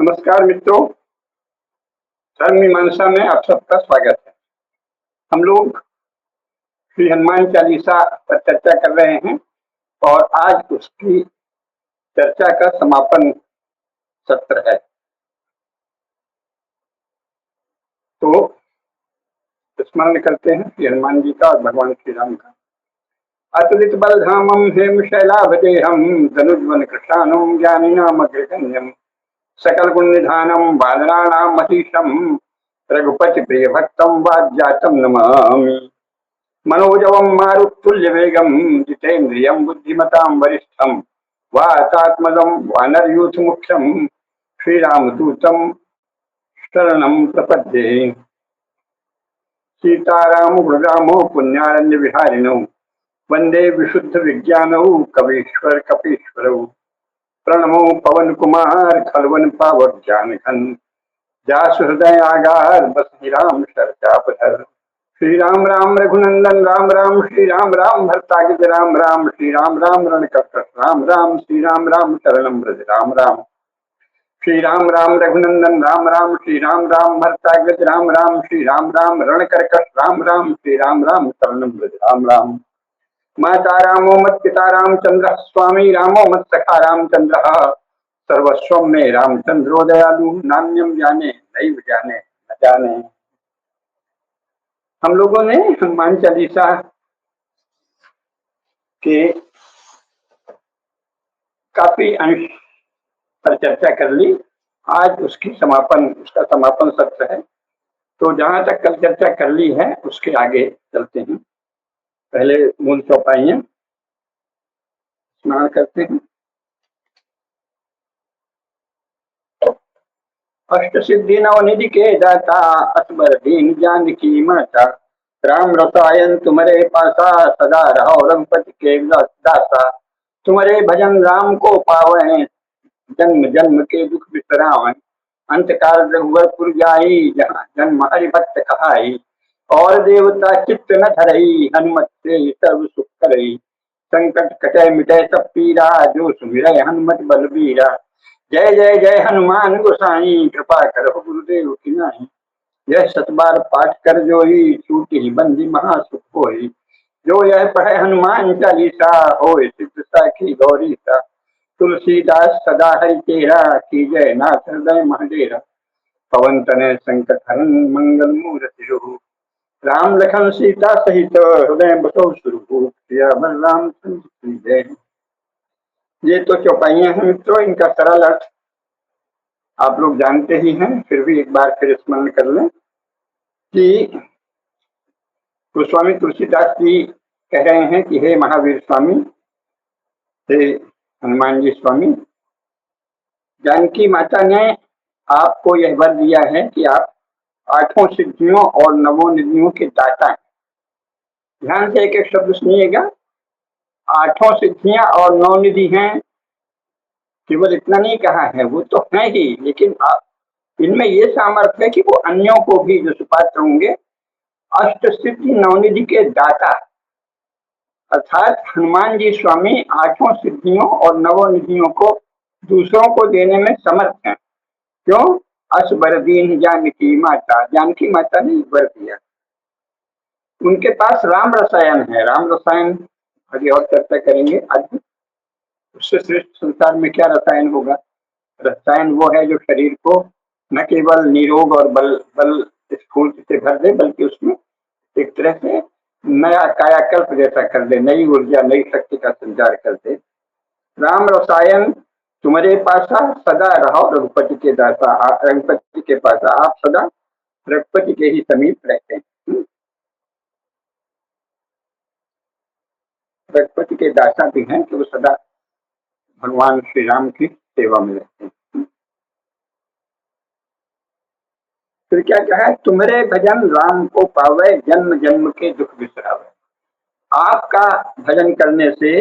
नमस्कार मित्रों, धर्म मीमांसा में आप सबका स्वागत है। हम लोग श्री हनुमान चालीसा पर चर्चा कर रहे हैं और आज उसकी चर्चा का समापन सत्र है। तो स्मरण करते हैं श्री हनुमान जी का और भगवान श्री राम का। अतुलित बलधामम हेम शैलाभदेहम धनुर्वन कृष्णानम ज्ञानिनाम अग्रगण्यम सकल गुण निधानम बादराणाम अतीशम रघुपति प्रिय भक्तम वाज्जातम नमामि। मनोजवम मारुतुल्य वेगम जितेन्द्रियम बुद्धिमतां वरिष्ठम वातात्मजम वानरयूथ मुख्यम श्रीरामदूतम शरणं प्रपद्ये। सीताराम गुणरामो पुण्यारण्य विहारिणौ वंदे विशुद्ध विज्ञानौ कवीश्वर कपीश्वरौ प्रणमो पवन कुमार खलवन पावक ज्ञान घन जासु हृदय आगार बस राम शरचापधर। श्री राम राम रघुनंदन राम राम श्री राम राम भरतागित राम राम श्री राम राम रणकर्कश राम राम श्री राम राम शरणं ब्रज राम राम। श्री राम राम रघुनंदन राम राम श्री राम राम भरतागित राम राम श्री राम राम रणकर्कश राम राम श्री राम राम शरणं ब्रज राम राम। माता रामो मत पिता रामचंद्र स्वामी रामो मत सखा रामचंद्र सर्वस्व में रामचंद्रो दयालु नान्यम जाने नैव जाने न जाने। हम लोगों ने हनुमान चालीसा के काफी अंश पर चर्चा कर ली। आज उसका समापन सत्र है। तो जहां तक कल चर्चा कर ली है उसके आगे चलते हैं। पहले मूल चौपाइयां स्मरण करते हैं। अष्ट सिद्धि नवनिधि के दाता असबर दीन जानकी माता राम रसायन तुम्हारे पासा सदा रहो रघुपति के दासा। तुम्हारे भजन राम को पावे जन्म जन्म के दुख बिसरावे। अंतकाल रघुवरपुर जाई जहाँ जन्म हरि भक्त कहाई। और देवता चित्त न धरई हनुमत से सर्व सुख करई। संकट कटे मिटे सब पीरा जो सुमिरै हनुमत बलबीरा। जय जय जय हनुमान गोसाई कृपा करो गुरुदेव की नाई। यह सतबार पाठ कर जोई छूटी बंदी महासुख होई। जो यह पढ़े हनुमान चालीसा होय सिद्ध साखी गौरी सा। तुलसीदास सदा हरि तेरा की जय नाथ हृदय महाडेरा। पवन तनय संकट हरन मंगल मूर्ति रूप राम लखन सीता सहित हृदय बसो सुरभूप सिया बलराम चंद्र जय। ये तो चौपाइयां हैं मित्रों, इनका सरल अर्थ आप लोग जानते ही हैं, फिर भी एक बार फिर स्मरण कर लें कि गोस्वामी तुलसीदास जी कह रहे हैं कि हे महावीर स्वामी, हे हनुमान जी स्वामी, जानकी माता ने आपको यह वर दिया है कि आप आठों सिद्धियों और नवोनिधियों के दाता हैं। ध्यान से एक एक शब्द सुनिएगा। आठों सिद्धियां और नवनिधि हैं, केवल इतना नहीं कहा है, वो तो है ही, लेकिन इनमें ये सामर्थ्य है कि वो अन्यों को भी जो सुपात्र होंगे अष्ट सिद्धि नवनिधि के दाता, अर्थात हनुमान जी स्वामी आठों सिद्धियों और नवोनिधियों को दूसरों को देने में समर्थ हैं। क्यों? असबर दीन जानकी माता, जानकी माता ने वर दिया। उनके पास राम रसायन है। राम रसायन आगे और चर्चा करेंगे। आज उससे श्रेष्ठ संसार में क्या रसायन होगा? रसायन वो है जो शरीर को न केवल निरोग और बल स्फूर्ति से भर दे, बल्कि उसमें एक तरह से नया कायाकल्प जैसा कर दे, नई ऊर्जा नई शक्ति का संचार कर दे। राम रसायन तुम्हारे पासा सदा रहो रघुपति के दासा। रघुपति के पासा आप सदा रघुपति के ही समीप रहते हैं। रघुपति के दासा भी हैं कि वो सदा भगवान श्री राम की सेवा में रहते हैं। फिर क्या कहा? तुम्हारे भजन राम को पावे जन्म जन्म के दुख बिसरावे। आपका भजन करने से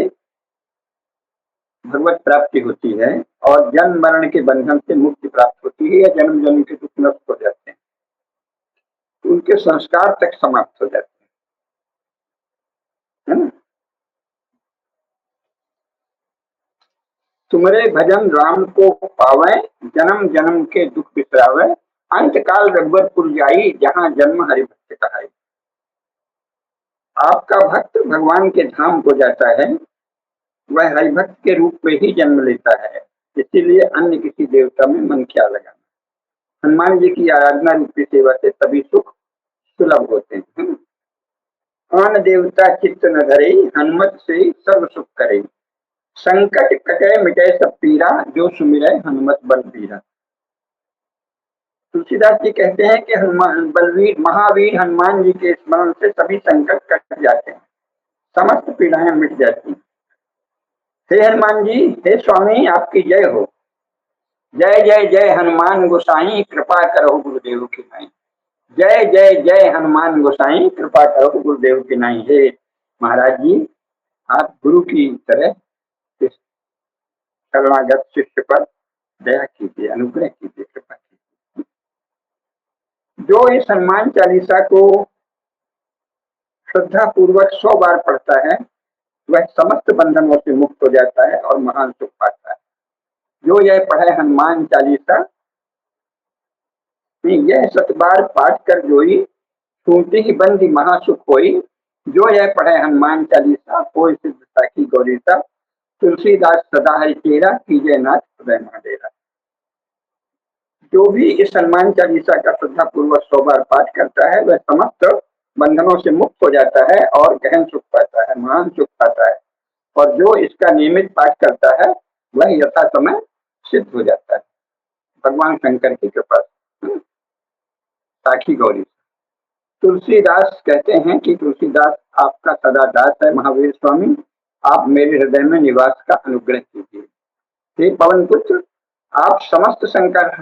भगवत प्राप्ति होती है और जन्म मरण के बंधन से मुक्ति प्राप्त होती है, या जन्म जन्म के दुख नष्ट हो जाते हैं, उनके संस्कार तक समाप्त हो जाते हैं, है ना? तुम्हारे भजन राम को पावे, जन्म जन्म के दुख बिसरावे, अंत काल रघुवरपुर जाई, जहाँ जन्म हरि भक्त कहाई। आपका भक्त भगवान के धाम को जाता है, वह हरिभक्त के रूप में ही जन्म लेता है, इसीलिए अन्य किसी देवता में मन क्या लगाना। हनुमान जी की आराधना रूपी सेवा से सभी सुख सुलभ होते हैं। आन देवता चित्त न धरे, हनुमत से सर्व सुख करे, संकट कटे मिटे सब पीरा, जो सुमिरै हनुमत बलबीरा। तुलसीदास जी कहते हैं कि हनुमान बलवीर महावीर हनुमान जी के स्मरण से सभी संकट कट जाते हैं, समस्त पीड़ाएं मिट जाती हैं। हे हनुमान जी, हे स्वामी, आपकी जय हो। जय जय जय हनुमान गोसाई, कृपा करो गुरुदेव की नाई। जय जय जय हनुमान गोसाई, कृपा करो गुरुदेव की नाई। हे महाराज जी, आप गुरु की तरह इस शरणागत शिष्य पर दया कीजिए, अनुग्रह कीजिए, कृपा कीजिए। जो इस हनुमान चालीसा को श्रद्धा पूर्वक 100 बार पढ़ता है, वह समस्त बंधनों से मुक्त हो जाता है और महान सुख पाता है। जो यह पढ़े हनुमान चालीसा, यह 7 बार पाठ कर जोई, सुनते ही बंदी महासुख होई। जो यह पढ़े हनुमान चालीसा, कोई सिद्ध साखी गौरीसा, तुलसीदास सदा हरि चेरा, कीजय नाथ हृदय महाडेरा। जो भी इस हनुमान चालीसा का श्रद्धा पूर्वक 100 बार पाठ करता है, वह समस्त बंधनों से मुक्त हो जाता है और गहन सुख पाता है, महान सुख पाता है। और जो इसका नियमित पाठ करता है, वह यथा समय सिद्ध हो जाता है, भगवान शंकर की कृपा से। साखी गौरी। तुलसीदास कहते हैं कि तुलसीदास आपका सदा दास है महावीर स्वामी, आप मेरे हृदय में निवास का अनुग्रह कीजिए। हे पवन पुत्र, आप समस्त संकट,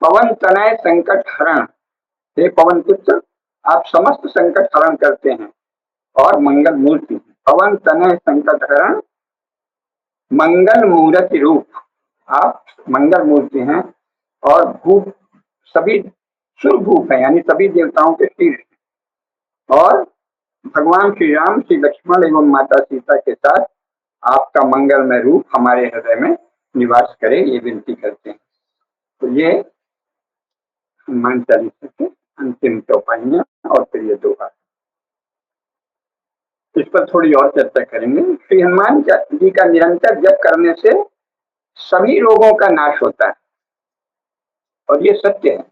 पवन तनय संकट हरण, हे पवन पुत्र, आप समस्त संकट हरण करते हैं और मंगल मूर्ति। पवन तनय संकट हरण, मंगल मूर्ति रूप, आप मंगल मूर्ति हैं और भूप सभी सुरभूप है, यानी सभी देवताओं के शीर्ष। और भगवान श्री राम, श्री लक्ष्मण एवं माता सीता के साथ आपका मंगलमय रूप हमारे हृदय में निवास करे, ये विनती करते हैं। तो ये हनुमान चालीसा के अंतिम चौपाइयां और फिर ये दोहा, इस पर थोड़ी और चर्चा करेंगे। श्री हनुमान जी का निरंतर जप करने से सभी रोगों का नाश होता है, और ये सत्य है।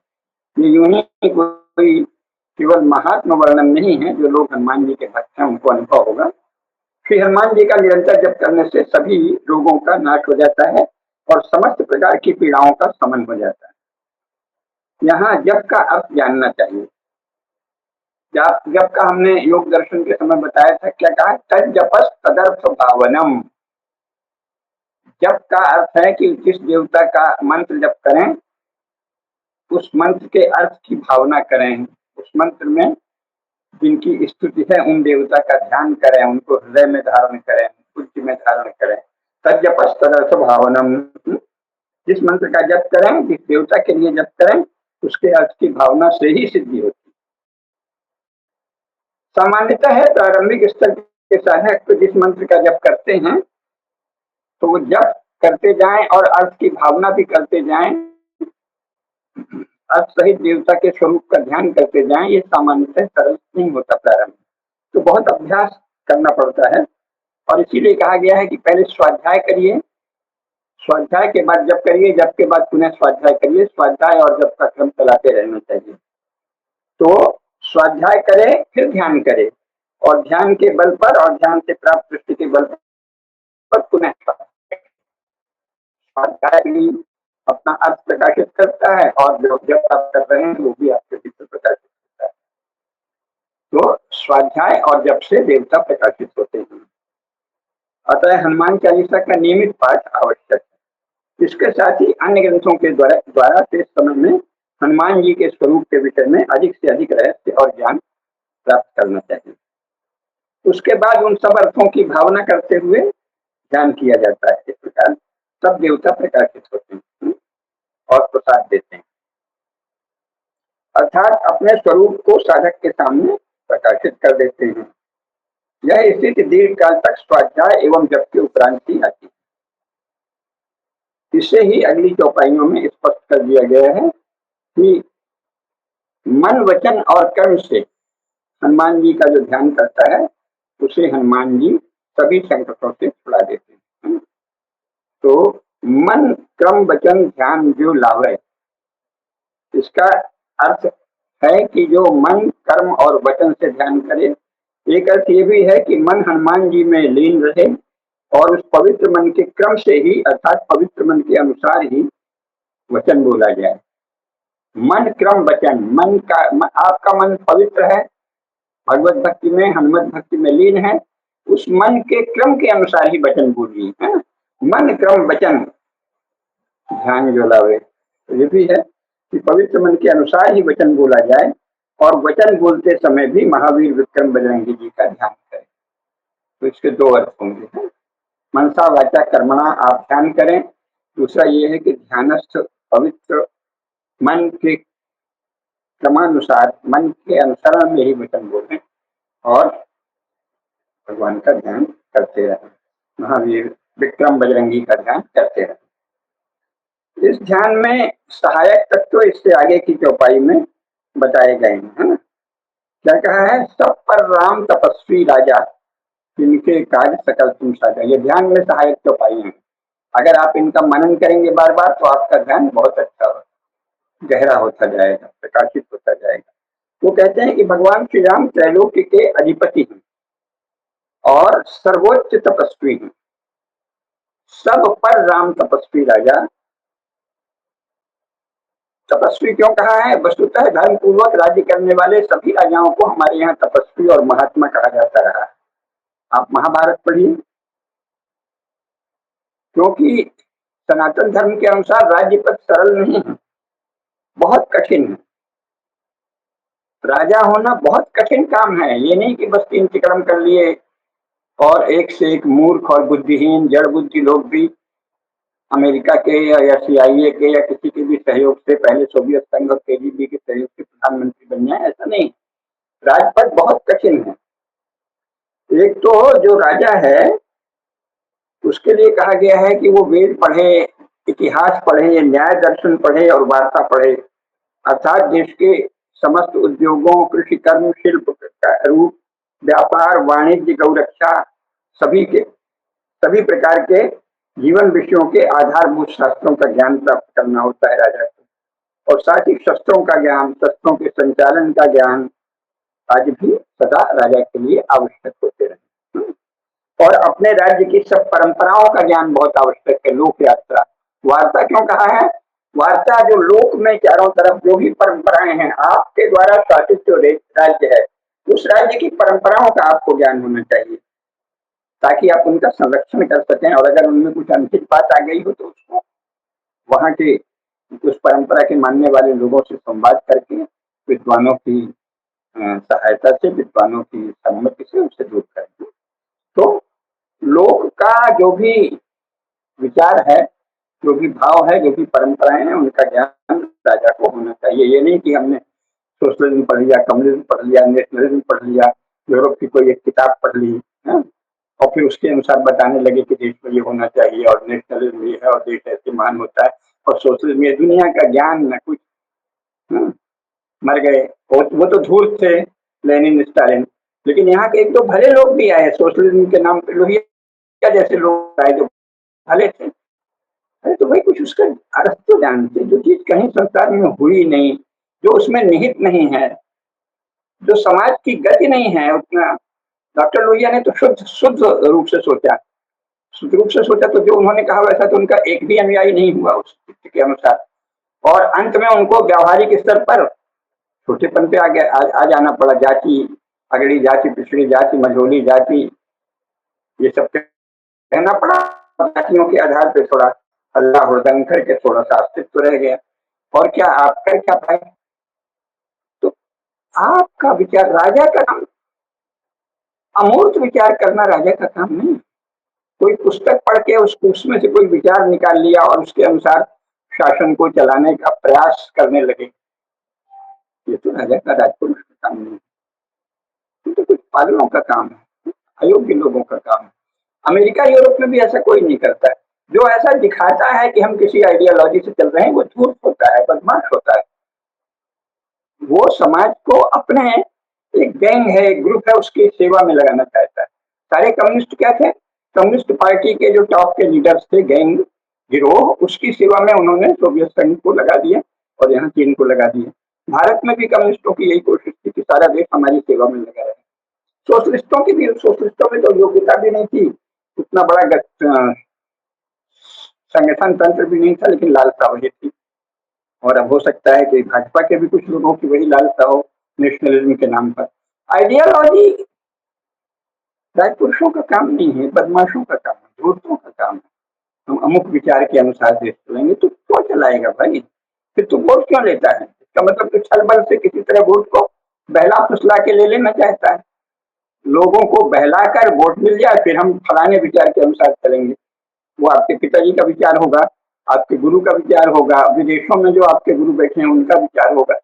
ये यूं ही कोई केवल महात्मा वर्णन नहीं है, जो लोग हनुमान जी के भक्त हैं उनको अनुभव होगा। श्री हनुमान जी का निरंतर जप करने से सभी रोगों का नाश हो जाता है और समस्त प्रकार की पीड़ाओं का शमन हो जाता है। यहाँ जप का अर्थ जानना चाहिए। जप का हमने योग दर्शन के समय बताया था, क्या कहा, तद जपस तदर्थ भावनम। जप का अर्थ है कि जिस देवता का मंत्र जप करें, उस मंत्र के अर्थ की भावना करें, उस मंत्र में जिनकी स्तुति है उन देवता का ध्यान करें, उनको हृदय में धारण करें, बुद्धि में धारण करें। तजपस तदर्थ भावनम, जिस मंत्र का जप करें, जिस देवता के लिए जप करें, उसके अर्थ की भावना से ही सिद्धि होती है। सामान्यतः है प्रारंभिक स्तर के साधक तो जिस मंत्र का जप करते हैं, तो वो जप करते जाएं और अर्थ की भावना भी करते जाएं, अर्थ सहित देवता के स्वरूप का ध्यान करते जाएं। ये सामान्यतः सरल नहीं होता प्रारंभ, तो बहुत अभ्यास करना पड़ता है। और इसीलिए कहा गया है कि पहले स्वाध्याय करिए, स्वाध्याय के बाद जप करिए, जप के बाद पुनः स्वाध्याय करिए। स्वाध्याय और जप का क्रम चलाते रहना चाहिए। तो स्वाध्याय करें, फिर ध्यान करें, और ध्यान के बल पर और ध्यान से प्राप्त दृष्टि के बल पर पुनः स्वाध्याय भी अपना अर्थ प्रकाशित करता है, और जो जब आप कर रहे हैं वो भी आपके भीतर प्रकाशित करता है। तो स्वाध्याय और जप से देवता प्रकाशित होते हैं। अतः हनुमान चालीसा का नियमित पाठ आवश्यक है। इसके साथ ही अन्य ग्रंथों के द्वारा शेष समय में हनुमान जी के स्वरूप के विषय में अधिक से अधिक रहस्य और ज्ञान प्राप्त करना चाहिए। उसके बाद उन सब अर्थों की भावना करते हुए ध्यान किया जाता है। इस प्रकार सब देवता प्रकाशित होते हैं और प्रसाद देते हैं, अर्थात अपने स्वरूप को साधक के सामने प्रकाशित कर देते हैं। यह स्थिति दीर्घ काल तक स्वाध्याय एवं जप के उपरांत ही आती है। इसे ही अगली चौपाइयों में स्पष्ट कर दिया गया है कि मन वचन और कर्म से हनुमान जी का जो ध्यान करता है उसे हनुमान जी सभी संकटों से छुड़ा देते हैं। तो मन क्रम वचन ध्यान जो लावे, इसका अर्थ है कि जो मन कर्म और वचन से ध्यान करे। एक अर्थ ये भी है कि मन हनुमान जी में लीन रहे और उस पवित्र मन के क्रम से ही अर्थात पवित्र मन के अनुसार ही वचन बोला जाए। मन क्रम वचन, आपका मन पवित्र है, भगवत भक्ति में हनुमत भक्ति में लीन है, उस मन के क्रम के अनुसार ही वचन बोलिए। मन क्रम वचन ध्यान जो लावे, तो ये भी है कि पवित्र मन के अनुसार ही वचन बोला जाए और वचन बोलते समय भी महावीर विक्रम बजरंगी जी का ध्यान करें। तो इसके दो अर्थ होंगे, मनसा वाचा कर्मणा आप ध्यान करें। दूसरा ये है कि ध्यानस्थ पवित्र मन के क्रमानुसार, मन के अनुसरण में ही वचन बोलें और भगवान का ध्यान करते रहें, महावीर विक्रम बजरंगी का ध्यान करते रहें। इस ध्यान में सहायक तत्व इससे आगे की चौपाई में बताए गए हैं, है ना। क्या कहा है, सब पर राम तपस्वी राजा, इनके काज सकल तुम साजा। ये ध्यान में सहायक चौपाई है। अगर आप इनका मनन करेंगे बार बार तो आपका ध्यान बहुत अच्छा गहरा होता जाएगा, प्रकाशित होता जाएगा। वो कहते हैं कि भगवान श्री राम त्रैलोक्य के अधिपति हैं और सर्वोच्च तपस्वी हैं। सब पर राम तपस्वी राजा, तपस्वी क्यों कहा है, वस्तुतः धर्म पूर्वक राज्य करने वाले सभी राजाओं को हमारे यहाँ तपस्वी और महात्मा कहा जाता रहा है। आप महाभारत पढ़िए, क्योंकि सनातन धर्म के अनुसार राज्य पद सरल नहीं है, बहुत कठिन है। राजा होना बहुत कठिन काम है। ये नहीं कि बस 3 तिक्रम कर लिए और एक से एक मूर्ख और बुद्धिहीन जड़ बुद्धि लोग भी अमेरिका के या CIA के या किसी के भी सहयोग से, पहले सोवियत संघ और KGB के सहयोग से प्रधानमंत्री बन जाए, ऐसा नहीं। राजपद बहुत कठिन है। एक तो जो राजा है उसके लिए कहा गया है कि वो वेद पढ़े, इतिहास पढ़े, न्याय दर्शन पढ़े और वार्ता पढ़े, अर्थात देश के समस्त उद्योगों, कृषि, कर्म, शिल्प, रूप, व्यापार, वाणिज्य, गौरक्षा, सभी प्रकार के जीवन विषयों के आधारभूत शास्त्रों का ज्ञान प्राप्त करना होता है राजा को। और साथ ही शस्त्रों का ज्ञान, शस्त्रों के संचालन का ज्ञान आज भी सदा राजा के लिए आवश्यक होते रहे। और अपने राज्य की सब परंपराओं का ज्ञान बहुत आवश्यक है। लोक यात्रा, वार्ता क्यों कहा है, वार्ता जो लोक में चारों तरफ जो भी परंपराएं हैं, आपके द्वारा शासित जो राज्य है उस राज्य की परंपराओं का आपको ज्ञान होना चाहिए, ताकि आप उनका संरक्षण कर सकें। और अगर उनमें कुछ अनुचित बात आ गई हो तो उसको वहां के उस परंपरा के मानने वाले लोगों से संवाद करके विद्वानों की सहायता से, विद्वानों की सम्मति से उसे दूर करें। तो लोक का जो भी विचार है, जो भी भाव है, जो भी परंपराएं हैं, उनका ज्ञान राजा को होना चाहिए। ये नहीं कि हमने सोशलिज्म पढ़ लिया, कम्युनिज्म पढ़ लिया, नेशनलिज्म पढ़ लिया, यूरोप की कोई एक किताब पढ़ ली है और फिर उसके अनुसार बताने लगे कि देश में ये होना चाहिए और नेशनलिज्म ये है और देश ऐसे मान होता है और सोशलिज्म ये। दुनिया का ज्ञान न कुछ, मर गए वो तो धूर्त थे, लेनिन, स्टालिन। लेकिन यहाँ के एक दो भले लोग भी आए सोशलिज्म के नाम पे, लोहिया जैसे लोग आए जो भले थे। अरे तो भाई कुछ उसका अर्थ तो जानते, जो चीज कहीं संसार में हुई नहीं, जो उसमें निहित नहीं है, जो समाज की गति नहीं है, उतना डॉक्टर लोहिया ने तो शुद्ध शुद्ध रूप से सोचा, शुद्ध रूप से सोचा। तो जो उन्होंने कहा वैसा तो उनका एक भी अनुयायी नहीं हुआ उस के अनुसार, और अंत में उनको व्यावहारिक स्तर पर छोटेपन पे आ जाना पड़ा। जाति, अगड़ी जाति, पिछड़ी जाति, मझोली जाति, ये सब कहना पड़ा। जातियों के आधार पे थोड़ा हल्ला हुड़दंग करके थोड़ा सा अस्तित्व रह गया। और क्या आप कर क्या पाए। तो आपका विचार, राजा का काम अमूर्त विचार करना राजा का काम नहीं। कोई पुस्तक पढ़ के उसमें से कोई विचार निकाल लिया और उसके अनुसार शासन को चलाने का प्रयास करने लगे, ये तो राजा का, राजपुरुष का काम नहीं। ये तो कुछ पागलों का काम है, अयोग्य लोगों का काम है। अमेरिका यूरोप में भी ऐसा कोई नहीं करता है। जो ऐसा दिखाता है कि हम किसी आइडियोलॉजी से चल रहे हैं वो झूठ होता है, बदमाश होता है। वो समाज को अपने एक गैंग है, एक ग्रुप है, उसकी सेवा में लगाना चाहता है। सारे कम्युनिस्ट क्या थे? कम्युनिस्ट पार्टी के जो टॉप के लीडर्स थे, गैंग गिरोह, उसकी सेवा में उन्होंने सोवियत संघ को लगा दिया और यहाँ चीन को लगा दिया। भारत में भी कम्युनिस्टों की यही कोशिश थी कि सारा देश हमारी सेवा में लगा रहे। सोशलिस्टों की भी, सोशलिस्टों में तो योग्यता भी नहीं थी, उतना बड़ा संगठन तंत्र भी नहीं था, लेकिन लालसा वही थी। और अब हो सकता है कि भाजपा के भी कुछ लोगों की वही लालसा हो नेशनलिज्म के नाम पर। आइडियोलॉजी राजपुरुषों का काम नहीं है, बदमाशों का काम है, धूर्तों का काम है। हम अमुक विचार के अनुसार देश चलेंगे तो क्यों चलाएगा भाई? फिर तो वोट क्यों लेता है? इसका मतलब कि छल बल से किसी तरह वोट को बहला फुसला के ले लेना चाहता है। लोगों को बहलाकर वोट मिल जाए, फिर हम फलाने विचार के अनुसार चलेंगे। वो आपके पिताजी का विचार होगा, आपके गुरु का विचार होगा, विदेशों में जो आपके गुरु बैठे हैं उनका विचार होगा।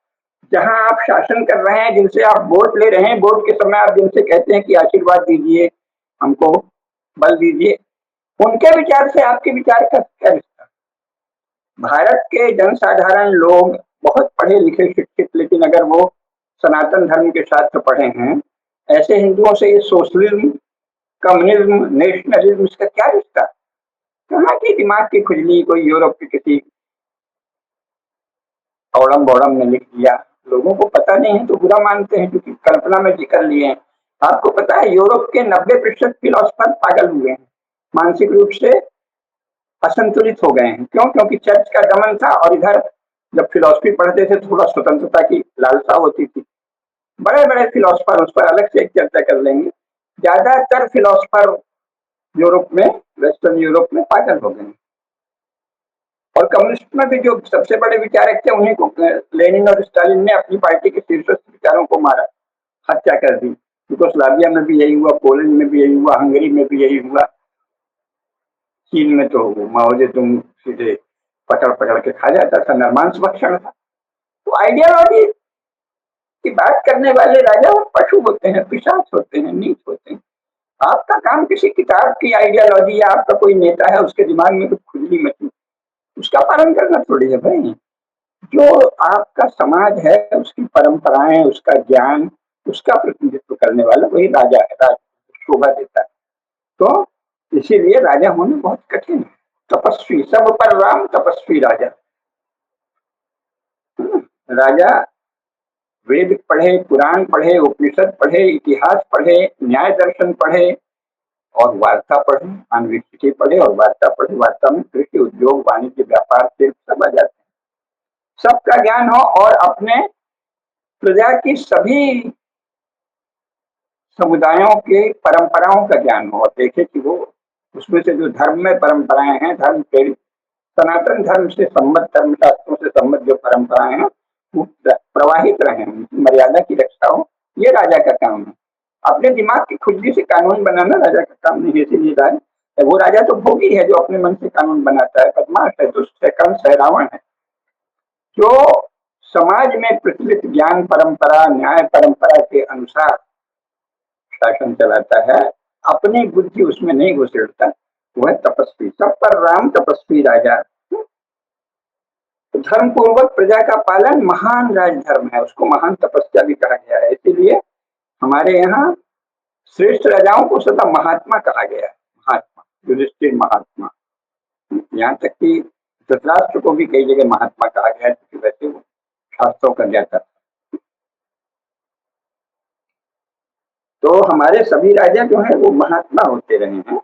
जहां आप शासन कर रहे हैं, जिनसे आप वोट ले रहे हैं, वोट के समय आप जिनसे कहते हैं कि आशीर्वाद दीजिए, हमको बल दीजिए, उनके विचार से आपके विचार का क्या रिश्ता? भारत के जनसाधारण लोग बहुत पढ़े लिखे शिक्षित, लेकिन अगर वो सनातन धर्म के शास्त्र पढ़े हैं, ऐसे हिंदुओं से ये सोशलिज्म, कम्युनिज्म, नेशनलिज्म, इसका क्या रिश्ता? कहाँ की दिमाग की खुजली, कोई यूरोप के किसी औड़म बौड़म ने लिख दिया। लोगों को पता नहीं है तो बुरा मानते हैं, क्योंकि कल्पना में जी कर लिए हैं। आपको पता है यूरोप के 90% फिलोसफर पागल हुए हैं, मानसिक रूप से असंतुलित हो गए हैं। क्यों? क्योंकि चर्च का दमन था और इधर जब फिलोसफी पढ़ते थे थोड़ा स्वतंत्रता की लालसा होती थी। बड़े बड़े फिलोसफर, उस पर अलग से एक चर्चा कर लेंगे। ज्यादातर फिलोसफर यूरोप में, वेस्टर्न यूरोप में पागल हो गए। और कम्युनिस्ट में भी जो सबसे बड़े विचारक थे उन्हीं को लेनिन और स्टालिन ने अपनी पार्टी के शीर्षस्थ विचारों को मारा, हत्या कर दी। यूगोस्लाविया में भी यही हुआ, पोलैंड में भी यही हुआ, हंगरी में भी यही हुआ, चीन में तो माओ जे तुम सीधे पकड़ पकड़ के खा जाता था, नरमांस भक्षण था। तो आइडियोलॉजी की बात करने वाले राजा पशु होते हैं, पिशाच होते हैं, नीच होते हैं। आपका काम किसी किताब की आइडियोलॉजी या आपका कोई नेता है उसके दिमाग में कुछ खुजली मची, उसका पालन करना थोड़ी है भाई। जो आपका समाज है, उसकी परंपराएं, उसका ज्ञान, उसका प्रतिनिधित्व करने वाला वही राजा है, राज शोभा देता है। तो इसीलिए राजा होना बहुत कठिन है। तपस्वी, सब पर राम, तपस्वी राजा। राजा वेद पढ़े, पुराण पढ़े, उपनिषद पढ़े, इतिहास पढ़े, न्याय दर्शन पढ़े और वार्ता पढ़े, अन्वेषिकी पढ़े और वार्ता पढ़े। वार्ता में कृषि, उद्योग, वाणिज्य, व्यापार, शिल्प सब आ जाते हैं। सबका ज्ञान हो और अपने प्रजा की सभी समुदायों के परंपराओं का ज्ञान हो, और देखे कि वो उसमें से जो धर्म में परंपराएं हैं, धर्म के सनातन धर्म से सम्मत, धर्म शास्त्रों से सम्मत जो परंपराएं हैं वो प्रवाहित रहे, मर्यादा की रक्षा हो, ये राजा का काम है। अपने दिमाग की खुजली से कानून बनाना राजा का काम नहीं है। इसीलिए वो राजा तो भोगी है जो अपने मन से कानून बनाता है, बदमाश है, दुष्ट है, कंस है, रावण है। जो समाज में प्रचलित ज्ञान परंपरा, न्याय परंपरा के अनुसार शासन चलाता है, अपनी बुद्धि उसमें नहीं घुसेड़ता, वह तपस्वी, सब पर राम, तपस्वी राजा। धर्म पूर्वक प्रजा का पालन महान राजधर्म है, उसको महान तपस्या भी कहा गया है। इसीलिए हमारे यहाँ श्रेष्ठ राजाओं को सदा महात्मा कहा गया है। महात्मा, युधिष्ठिर महात्मा, यहाँ तक कि धृतराष्ट्र को भी कई जगह महात्मा कहा गया है, क्योंकि वैसे वो शास्त्रों का ज्ञाता। तो हमारे सभी राजा जो है वो महात्मा होते रहे हैं,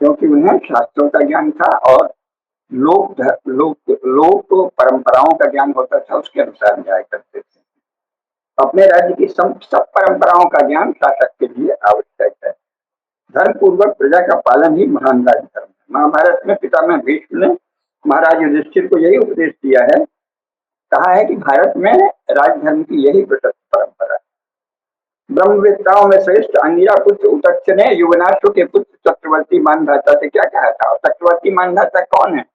क्योंकि उन्हें शास्त्रों का ज्ञान था और लोक परंपराओं का ज्ञान होता था, उसके अनुसार न्याय करते थे। अपने राज्य की सब परंपराओं का ज्ञान शासक के लिए आवश्यक है। धर्म पूर्वक प्रजा का पालन ही महान राजधर्म है। महाभारत में पितामह भीष्म ने महाराज युधिष्ठिर को यही उपदेश दिया है, कहा है कि भारत में राजधर्म की यही प्रशस्त परंपरा है। ब्रह्मवेत्ताओं में श्रेष्ठ अंगिरा पुत्र उतक्ष ने युवनाश्व के पुत्र चक्रवर्ती मानधाता से क्या कहा था? और चक्रवर्ती मानधाता कौन है?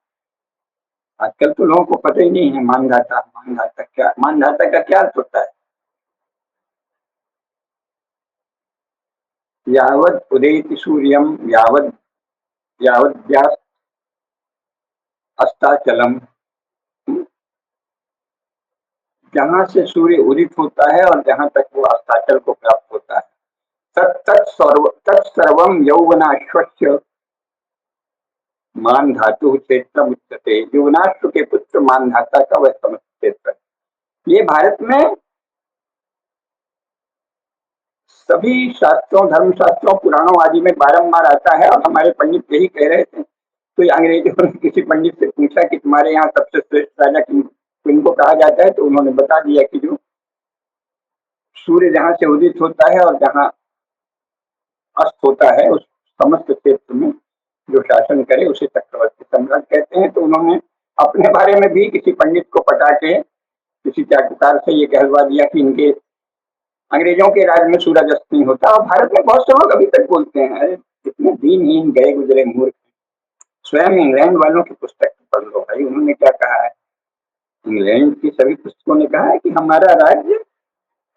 आजकल तो लोगों को पता ही नहीं है मानधाता, मानधाता का क्या अर्थ होता है? यावत् उदेति सूर्यम यावत् यावद्यास अस्ताचलम, जहां से सूर्य उदित होता है और जहां तक वो अस्ताचल को प्राप्त होता है। तत्सर्वम यौवनाश्वस्य मान धातु क्षेत्र उच्चते। यौवनाश्व के पुत्र मान धाता का वह समस्त क्षेत्र। ये भारत में सभी शास्त्रों, धर्म शास्त्रों, पुराणों आदि में बारंबार आता है। और हमारे पंडित यही कह रहे थे। तो अंग्रेजों ने किसी पंडित से पूछा कि तुम्हारे यहाँ सबसे श्रेष्ठ राजा किनको कहा जाता है, तो उन्होंने बता दिया कि जो सूर्य जहां से उदित होता है और जहां अस्त होता है, उस समस्त क्षेत्र में जो शासन करे उसे चक्रवर्ती सम्राट कहते हैं। तो उन्होंने अपने बारे में भी किसी पंडित को पटा के किसी चाटुकार से ये कहलवा दिया कि इनके अंग्रेजों के राज में सूरज अस्त नहीं होता। और भारत में बहुत से लोग अभी तक बोलते हैं, अरे इतने दीनहीन गए गुजरे मूर्ख। स्वयं इंग्लैंड वालों की पुस्तक पढ़ लो भाई, उन्होंने क्या कहा है। इंग्लैंड की सभी पुस्तकों ने कहा है कि हमारा राज्य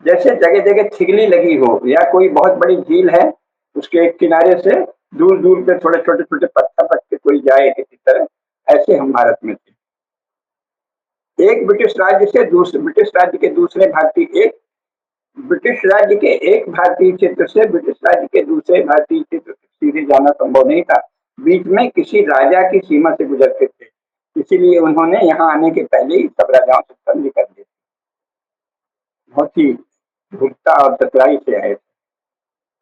जैसे जगह जगह छिगली लगी हो या कोई बहुत बड़ी झील है, उसके एक किनारे से दूर दूर पे थोड़े छोटे छोटे पत्थर रख के कोई जाए किसी तरह, ऐसे हम भारत में थे। एक ब्रिटिश राज्य से दूसरे ब्रिटिश राज्य के दूसरे भारतीय एक ब्रिटिश राज्य के एक भारतीय क्षेत्र से ब्रिटिश राज्य के दूसरे भारतीय क्षेत्र सीधे जाना संभव नहीं था। बीच में किसी राजा की सीमा से गुजरते थे, इसीलिए उन्होंने यहाँ आने के पहले ही सब राजाओं से संधि कर दी। बहुत ही धूर्तता और चतुराई से आए थे,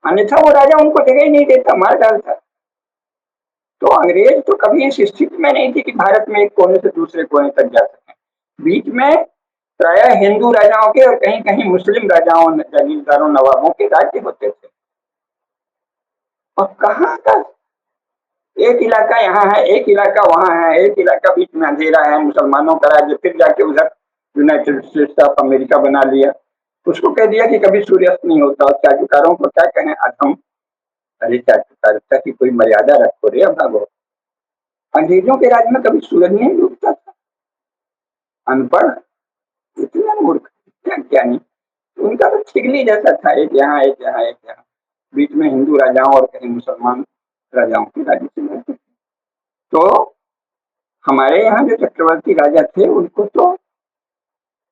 अन्यथा वो राजा उनको जगह ही नहीं देता, मार डालता। तो अंग्रेज तो कभी इस स्थिति में नहीं थी कि भारत में एक कोने से दूसरे कोने तक जा सके। बीच में प्रायः हिंदू राजाओं के और कहीं कहीं मुस्लिम राजाओं, जगीरदारों, नवाबों के राज्य होते थे। और कहाँ का एक इलाका यहाँ है, एक इलाका वहां है, एक इलाका बीच में अंधेरा है, मुसलमानों का राज्य, फिर जाके उधर यूनाइटेड स्टेट्स ऑफ अमेरिका बना लिया। उसको कह दिया कि कभी सूर्यास्त नहीं होता। और चाटुकारों को क्या कहें, अधम। अरे चाटुकारिता की कोई मर्यादा रखो रे भागो। अंग्रेजों के राज्य में कभी सूरज नहीं डूबता था। अनपढ़, इतना मूर्ख, इतना ज्ञानी। उनका तो छिगली जैसा था, एक यहाँ एक यहाँ एक यहाँ, बीच में हिंदू राजाओं और कहीं मुसलमान राजाओं के राज्य से मिलते थे। तो हमारे यहाँ जो चक्रवर्ती राजा थे उनको तो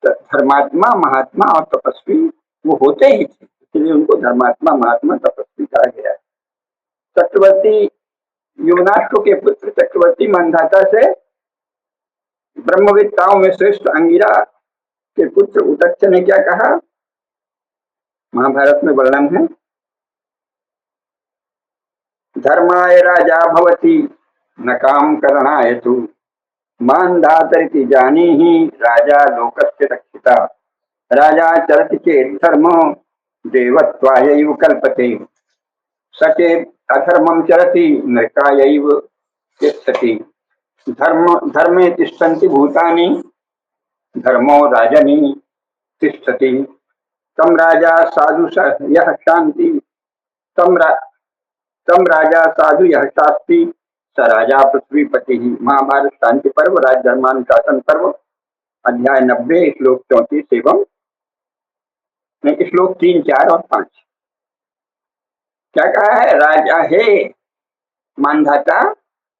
धर्मात्मा, महात्मा और तपस्वी वो होते ही थे, इसलिए उनको धर्मात्मा, महात्मा, तपस्वी कहा गया है। चक्रवर्ती युवनाश्व के पुत्र चक्रवर्ती मानधाता से ब्रह्मविद्ताओं में श्रेष्ठ अंगिरा के पुत्र उतच्च ने क्या कहा, महाभारत में वर्णन है। धर्माय राजा भवति न काम करणाय तु मानधातरिति जानीहि राजा लोकस्य रक्षिता। राजा चरति चेत् धर्म देवत्वायैव कल्पते सचेत् अधर्मं चरति नरकायैव तिष्ठति। धर्मे तिष्ठन्ति भूतानि धर्मो राजनि तिष्ठति। तम राजा साधु यः शान्ति तम राजा साधु यः शास्ति स राजा पृथ्वीपति। महाभारत शांति पर्व, राज्यधर्मानुशासन पर्व, अध्याय 90, श्लोक 34 एवं श्लोक 3, 4 और 5। क्या कहा है, राजा हे मानधाता,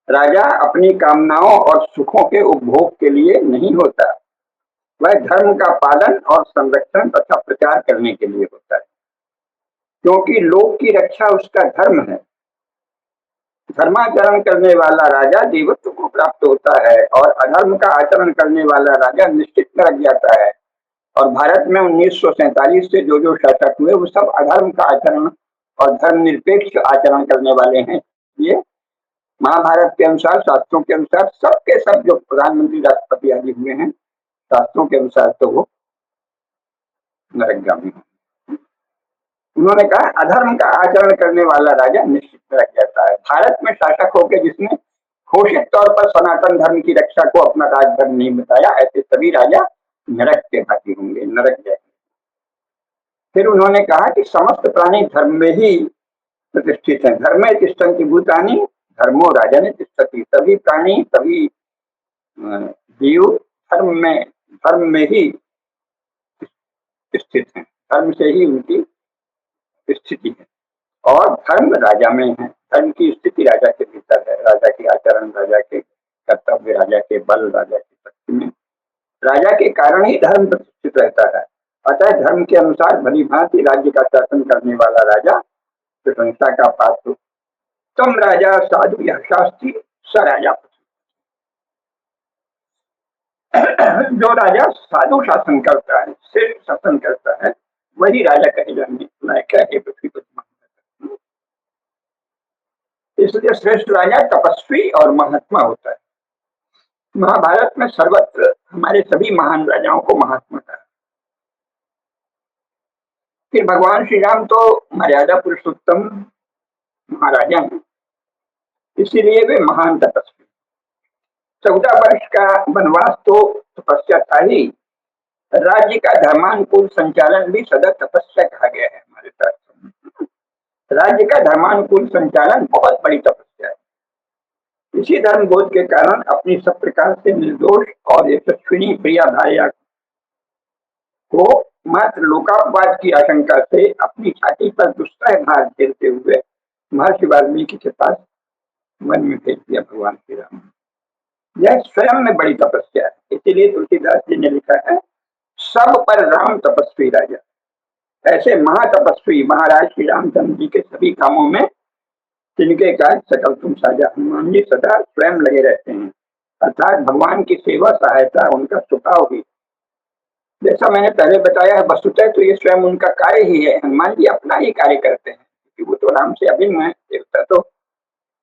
राजा अपनी कामनाओं और सुखों के उपभोग के लिए नहीं होता, वह धर्म का पालन और संरक्षण तथा प्रचार करने के लिए होता है। क्योंकि लोक की रक्षा उसका धर्म है। धर्माचरण करने वाला राजा देवत्व को प्राप्त होता है और अधर्म का आचरण करने वाला राजा निश्चित नरक जाता है। और भारत में 1947 से जो शासक हुए वो सब अधर्म का आचरण और धर्मनिरपेक्ष आचरण करने वाले हैं। ये महाभारत के अनुसार, शास्त्रों के अनुसार, सबके सब जो प्रधानमंत्री, राष्ट्रपति आदि हुए हैं, शास्त्रों के अनुसार तो वो नरकगामी। उन्होंने कहा अधर्म का आचरण करने वाला राजा निश्चित नरक जाता है। भारत में शासक होकर जिसने घोषित तौर पर सनातन धर्म की रक्षा को अपना राजधर्म नहीं बताया, ऐसे सभी राजा नरक के भागी होंगे, नरक जाएंगे। फिर उन्होंने कहा कि समस्त प्राणी धर्म में ही प्रतिष्ठित है। धर्मे तिष्ठन्ति भूतानि धर्मो राजने तिष्ठति। सभी प्राणी, सभी जीव धर्म में ही स्थित हैं, धर्म से ही उनकी स्थिति है और धर्म राजा में है। धर्म की स्थिति राजा के भीतर है, राजा के आचरण, राजा के कर्तव्य, राजा के बल, राजा की शक्ति में, राजा के कारण ही धर्म प्रतिष्ठित रहता है। अतः धर्म के अनुसार भली भांति राज्य का शासन करने वाला राजा प्रशंसा का पात्र। तुम राजा साधु या शास्त्री स राजा। जो राजा साधु शासन करता है, श्रेष्ठ शासन करता है, वही राजा कहे जाने लायक है पृथ्वी पर। इसलिए श्रेष्ठ राजा तपस्वी और महात्मा होता है। महाभारत में सर्वत्र हमारे सभी महान राजाओं को महात्मा कहा। फिर भगवान श्री राम तो मर्यादा पुरुषोत्तम महाराजा हैं, इसीलिए वे महान तपस्वी। 14 वर्ष का वनवास तो तपस्या था ही, राज्य का धर्मानुकूल संचालन भी सदा तपस्या कहा गया है हमारे शास्त्रों में। राज्य का धर्मानुकूल संचालन बहुत बड़ी तपस्या है। इसी धर्म बोध के कारण अपनी सब प्रकार से निर्दोष और यशस्विनी प्रिया भार्या को मात्र लोकापवाद की आशंका से अपनी छाती पर दुष्सह भार झेलते हुए महर्षि वाल्मीकि के पास वन में भेज दिया भगवान श्री राम। यह स्वयं में बड़ी तपस्या है। इसीलिए तुलसीदास जी ने लिखा है, सब पर राम तपस्वी राजा। ऐसे महातपस्वी महाराज श्री रामचंद्र जी के सभी कामों में जिनके कार्य सकल तुम साजा, हनुमान जी सदा स्वयं लगे रहते हैं, अर्थात भगवान की सेवा सहायता उनका स्वभाव ही। जैसा मैंने पहले बताया है, वस्तुतः तो ये स्वयं उनका कार्य ही है। हनुमान जी अपना ही कार्य करते हैं, क्योंकि वो तो राम से अभिन्न है। देवता तो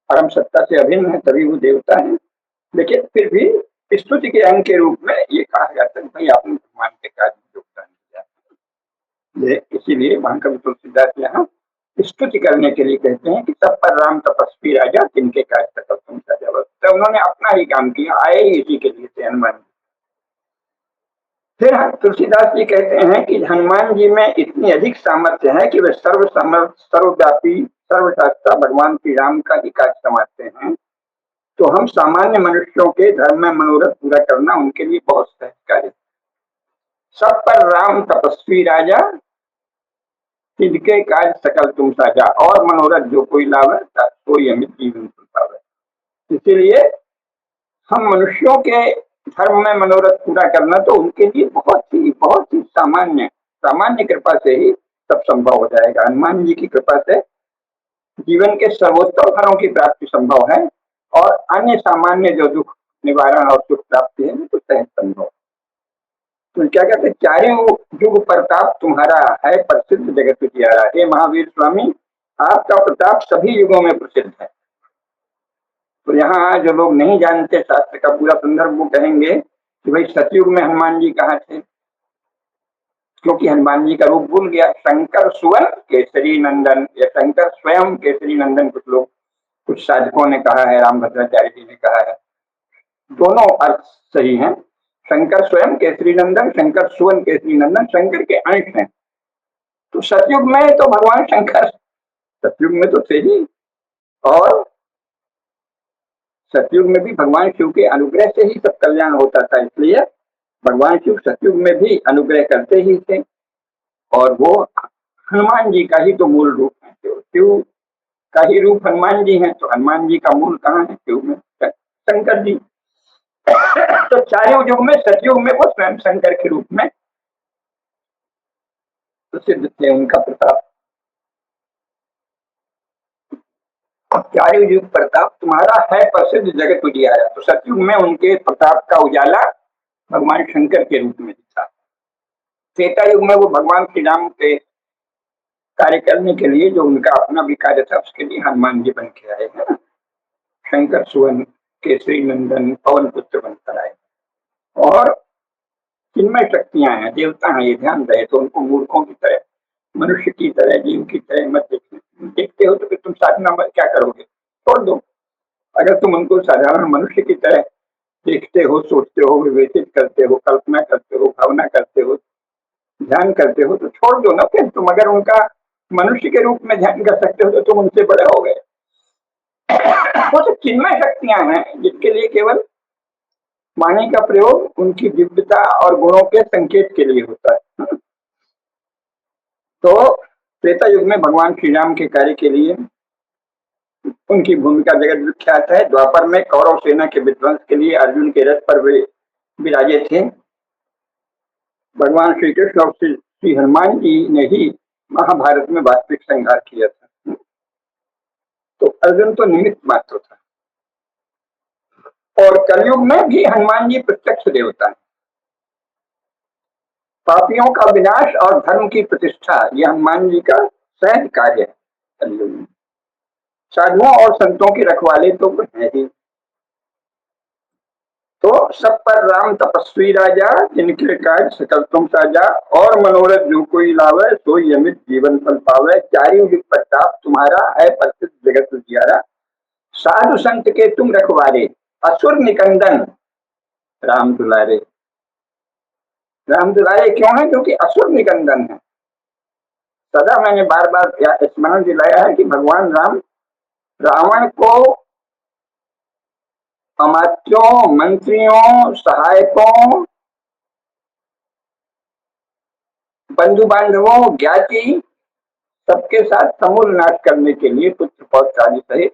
परम सत्ता से अभिन्न है, तभी वो देवता है। लेकिन फिर भी स्तुति के अंग के रूप में ये कहा जाता है, भाई आपने भगवान के कार्य में योगदान दिया। इसीलिए महाकवि तुलसीदास यहाँ स्तुति करने के लिए कहते हैं कि सब पर राम तपस्वी राजा, जिनके कार्य सकल तुम साजा। तो उन्होंने अपना ही काम किया, आए ही इसी के लिए थे हनुमान जी। फिर तुलसीदास जी कहते हैं कि हनुमान जी में इतनी अधिक सामर्थ्य है कि वे सर्व समर्थ, सर्वव्यापी, सर्वशास्त्रा भगवान श्री राम का ही कार्य समझते हैं। तो हम सामान्य मनुष्यों के धर्म में मनोरथ पूरा करना उनके लिए बहुत सहज कार्य। सब पर राम तपस्वी राजा, जिनके कार्य सकल तुम साजा, और मनोरथ जो कोई लावे कोई अमित जीवन पावे। इसीलिए हम मनुष्यों के धर्म में मनोरथ पूरा करना तो उनके लिए बहुत ही सामान्य कृपा से ही सब संभव हो जाएगा। हनुमान जी की कृपा से जीवन के सर्वोत्तम फलों की प्राप्ति संभव है, और अन्य सामान्य जो दुख निवारण और सुख प्राप्ति है वो तो सहज संभव। तो क्या कहते हैं, चारों युग प्रताप तुम्हारा है प्रसिद्ध जगत उजियारा। हे महावीर स्वामी, आपका प्रताप सभी युगों में प्रसिद्ध है। तो यहाँ जो लोग नहीं जानते शास्त्र का पूरा संदर्भ, वो कहेंगे कि भाई सतयुग में हनुमान जी कहाँ थे, क्योंकि हनुमान जी का रूप भूल गया। शंकर सुवन केसरी नंदन, या शंकर स्वयं केसरी नंदन कुछ साधकों ने कहा है, रामभद्राचार्य जी ने कहा है। दोनों अर्थ सही हैं। शंकर स्वयं केसरी नंदन, शंकर सुवन केसरी नंदन, शंकर के अंश हैं। तो सतयुग में तो भगवान शंकर सतयुग में तो थे ही, और सतयुग में भी भगवान शिव के अनुग्रह से ही सब कल्याण होता था। इसलिए भगवान शिव सतयुग में भी अनुग्रह करते ही थे, और वो हनुमान जी का ही तो मूल रूप है। शिव का ही रूप हनुमान जी हैं, तो हनुमान जी का मूल कहाँ है? शिव में, शंकर जी। तो चारों युग में, सतयुग में वो स्वयं शंकर के रूप में प्रसिद्ध थे, उनका प्रताप। चारों युग प्रताप तुम्हारा है प्रसिद्ध जगत उजियारा। तो सतयुग में उनके प्रताप का उजाला भगवान शंकर के रूप में दिखा। त्रेता युग में वो भगवान श्री राम के कार्य करने के लिए जो उनका अपना भी कार्य था, उसके लिए हनुमान जी बन के आए हैं। शंकर सुवन केसरी नंदन पवन पुत्र बनकर आए, और जिनमें शक्तियां हैं, देवता हैं, ये ध्यान रहे। तो उनको मूर्खों की तरह, मनुष्य की तरह, जीव की तरह मत देखते हो। तो फिर तुम साधना में क्या करोगे? छोड़ दो। अगर तुम उनको साधारण मनुष्य की तरह देखते हो, सोचते हो, विवेचित करते हो, कल्पना करते हो, भावना करते हो, ध्यान करते हो, तो छोड़ दो ना। फिर तुम अगर उनका मनुष्य के रूप में ध्यान कर सकते हो तो तुम उनसे बड़े हो गए। वो तो चिन्मय शक्तियां हैं, जिनके लिए केवल वाणी का प्रयोग उनकी दिव्यता और गुणों के संकेत के लिए होता है। तो त्रेता युग में भगवान श्री राम के कार्य के लिए उनकी भूमिका जगत विख्यात है। द्वापर में कौरव सेना के विध्वंस के लिए अर्जुन के रथ पर वे विराजे थे। भगवान श्री कृष्ण और श्री हनुमान जी ने ही महाभारत में वास्तविक संहार किया था। तो अर्जुन तो निमित्त मात्र था, और कलयुग में भी हनुमान जी प्रत्यक्ष देवता है। पापियों का विनाश और धर्म की प्रतिष्ठा, यह हनुमान जी का सहज कार्य है कलयुग में। साधुओं और संतों के रखवाले तो है ही। तो सब पर राम तपस्वी राजा, जिनके काज सकल तुम साजा, और मनोरथ जो कोई लावे, सोई अमित जीवन फल पावे। चारि युग प्रताप तुम्हारा, है प्रसिद्ध जगत उजियारा। साधु संत के तुम रखवारे, असुर निकंदन राम दुलारे। राम दुलारे क्यों है? क्योंकि असुर निकंदन है। सदा मैंने बार बार स्मरण दिलाया है कि भगवान राम रावण को अमात्यों, मंत्रियों, सहायकों, बंधु बांधवों, ज्ञाति सबके साथ समूल नाश करने के लिए पुत्र पौत्र आदि सहित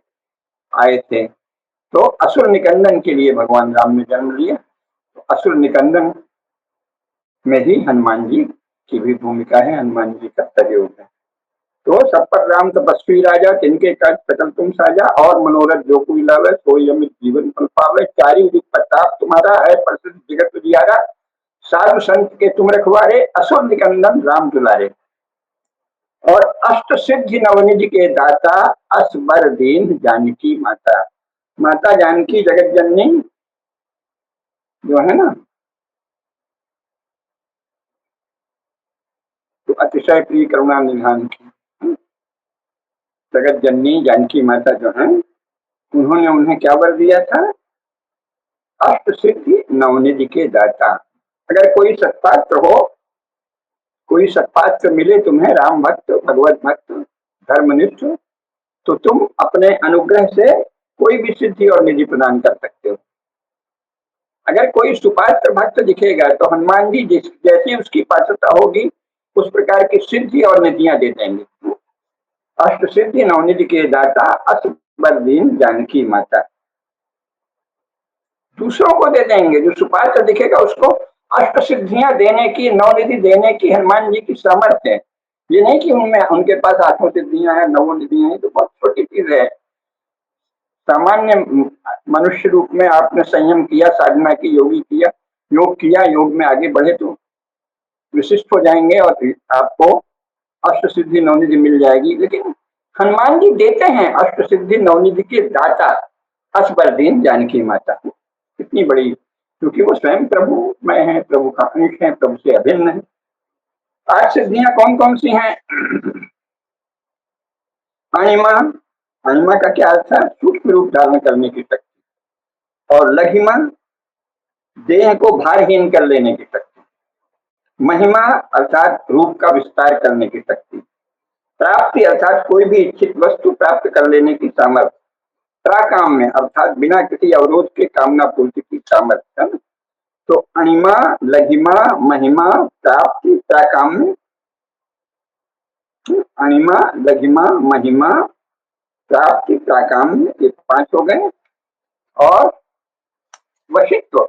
आए थे। तो असुर निकंदन के लिए भगवान राम ने जन्म लिया। तो असुर निकंदन में ही हनुमान जी की भी भूमिका है, हनुमान जी का सहयोग है। तो सब पर राम तपस्वी राजा, तिनके काज सकल तुम साजा, और मनोरथ जो कोई लावे, सोई अमित जीवन फल पावे। चारि युग प्रताप तुम्हारा, है प्रसिद्ध जगत उजियारा। साधु संत के तुम रखवारे, असुर निकंदन राम दुलारे। और अष्ट सिद्धि नवनिधि के दाता, असबर दीन जानकी माता। माता जानकी जगत जननी जो है ना, तो अतिशय प्रिय करुणा निधान की जगत जननी जानकी माता जो है, उन्होंने उन्हें क्या वर दिया था? अष्ट सिद्धि नवनिधि के दाता। अगर कोई सत्पात्र हो, कोई सत्पात्र मिले तुम्हें, राम भक्त, भगवत भक्त, धर्मनिष्ठ, तो तुम अपने अनुग्रह से कोई भी सिद्धि और निधि प्रदान कर सकते हो। अगर कोई सुपात्र भक्त दिखेगा तो हनुमान जी जैसी उसकी पात्रता होगी, उस प्रकार की सिद्धि और निधियां दे देंगे। अष्ट सिद्धि नवनिधि के दाता, असबर दीन जानकी माता। दूसरों को दे देंगे, जो सुपात्र दिखेगा उसको अष्ट सिद्धियां देने की, नवनिधि देने की हनुमान जी की सामर्थ्य है। ये नहीं कि उनमें उनके पास आठों सिद्धियां हैं, नवो निधियां हैं, तो बहुत छोटी चीज है। सामान्य मनुष्य रूप में आपने संयम किया, साधना की, योगी किया, योग किया, योग में आगे बढ़े तो विशिष्ट हो जाएंगे और आपको अष्ट सिद्धि नवनिधि मिल जाएगी। लेकिन हनुमान जी देते हैं अष्ट सिद्धि नवनिधि के दाता, असबर दीन जानकी माता। कितनी बड़ी, क्योंकि वो स्वयं प्रभु में है, प्रभु का अंश है, प्रभु से अभिन्न है। आठ सिद्धियां कौन कौन सी हैं? अणिमा, अणिमा का क्या अर्थ है? सूक्ष्म रूप धारण करने की शक्ति। और लघिमा, देह को भारहीन कर लेने की शक्ति। महिमा अर्थात रूप का विस्तार करने की शक्ति। प्राप्ति अर्थात कोई भी इच्छित वस्तु प्राप्त कर लेने की सामर्थ्य। प्राकाम्य अर्थात बिना किसी अवरोध के कामना पूर्ति की सामर्थ्य। तो अणिमा, लघिमा, महिमा, प्राप्ति, प्राकाम्य। अणिमा, लघिमा, महिमा, प्राप्ति, प्राकाम्य, ये पांच हो गए। और वशित्व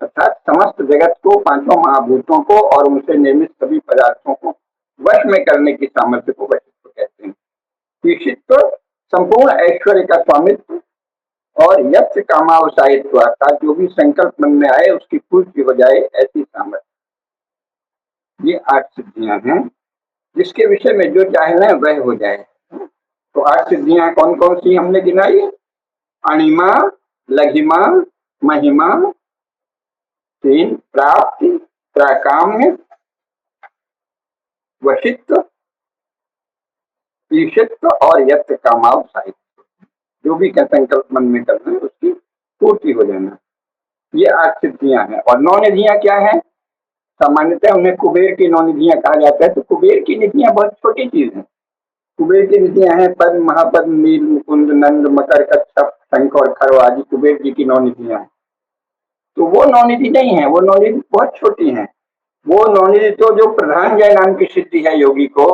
अर्थात समस्त जगत को, पांचों महाभूतों को और उनसे निर्मित सभी पदार्थों को वश में करने की सामर्थ्य को वशित्व कहते हैं। ईशित्व संपूर्ण ऐश्वर्य का स्वामित्व। और यक्ष कामावसायित्व अर्थात जो भी संकल्प मन में आए उसकी पूर्ति हो जाए, ऐसी सामर्थ्य। ये आठ सिद्धियां हैं, जिसके विषय में जो चाहे वह हो जाए। तो आठ सिद्धियां कौन कौन सी हमने गिनाई? अणिमा, लघिमा, महिमा, तीन प्राप्ति, प्राकाम्य, वशित्व, ईशित्व और यत्न कामावसायित्व। जो भी संकल्प मन में करना है उसकी पूर्ति हो जाना, ये आठ सिद्धियां हैं। और नौ निधियां क्या है? सामान्यतः उन्हें कुबेर की नौ निधियां कहा जाता है। तो कुबेर की निधियां बहुत छोटी चीज है। कुबेर की निधियां हैं पद्म, महापद्म, नील, मुकुंद, नंद, मकर, कच्छप, शंख और खरव आदि कुबेर जी की नौ निधियां हैं। तो वो नौ निधि नहीं है, वो नौ निधि बहुत छोटी है। वो नौ निधि तो जो प्रधान जय नाम की सिद्धि है योगी को,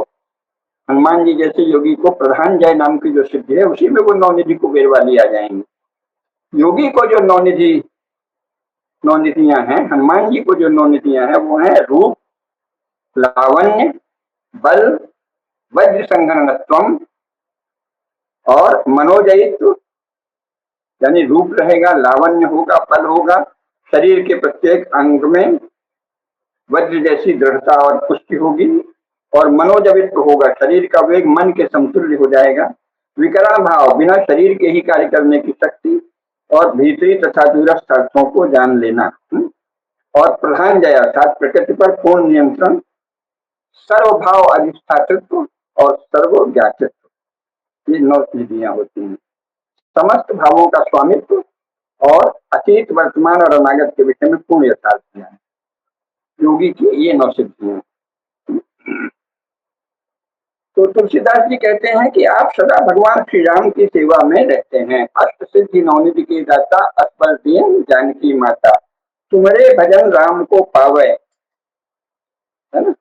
हनुमान जी जैसे योगी को प्रधान जय नाम की जो सिद्धि है उसी में वो नौनिधि कुबेर वाली आ जाएंगे। योगी को जो नौनिधियां हैं, हनुमान जी को जो नौनिधियां हैं वो है रूप, लावण्य, बल, वज्र संघनत्वम और मनोजयित्व। यानी रूप रहेगा, लावण्य होगा, बल होगा, शरीर के प्रत्येक अंग में वज्र जैसी दृढ़ता और पुष्टि होगी, और मनोजवित्व होगा, शरीर का वेग मन के समतुल्य हो जाएगा, विकरण भाव, बिना शरीर के ही कार्य करने की शक्ति, और भीतरी तथा दूरस्थ अर्थों को जान लेना, और प्रधान जय अर्थात प्रकृति पर पूर्ण नियंत्रण, सर्वभाव अधिष्ठातृत्व और सर्वज्ञातृत्व। ये 9 सिद्धियां होती हैं। समस्त भावों का स्वामित्व और अतीत, वर्तमान और अनागत के विषय में पूर्ण यथार्थ ज्ञान, योगी की ये 9 सिद्धियां। तो तुलसीदास जी कहते हैं कि आप सदा भगवान श्री राम की सेवा में रहते हैं। अष्ट सिद्धि नवनिधि के दाता, असबर दीन जानकी माता, तुम्हारे भजन राम को पावे। है ना?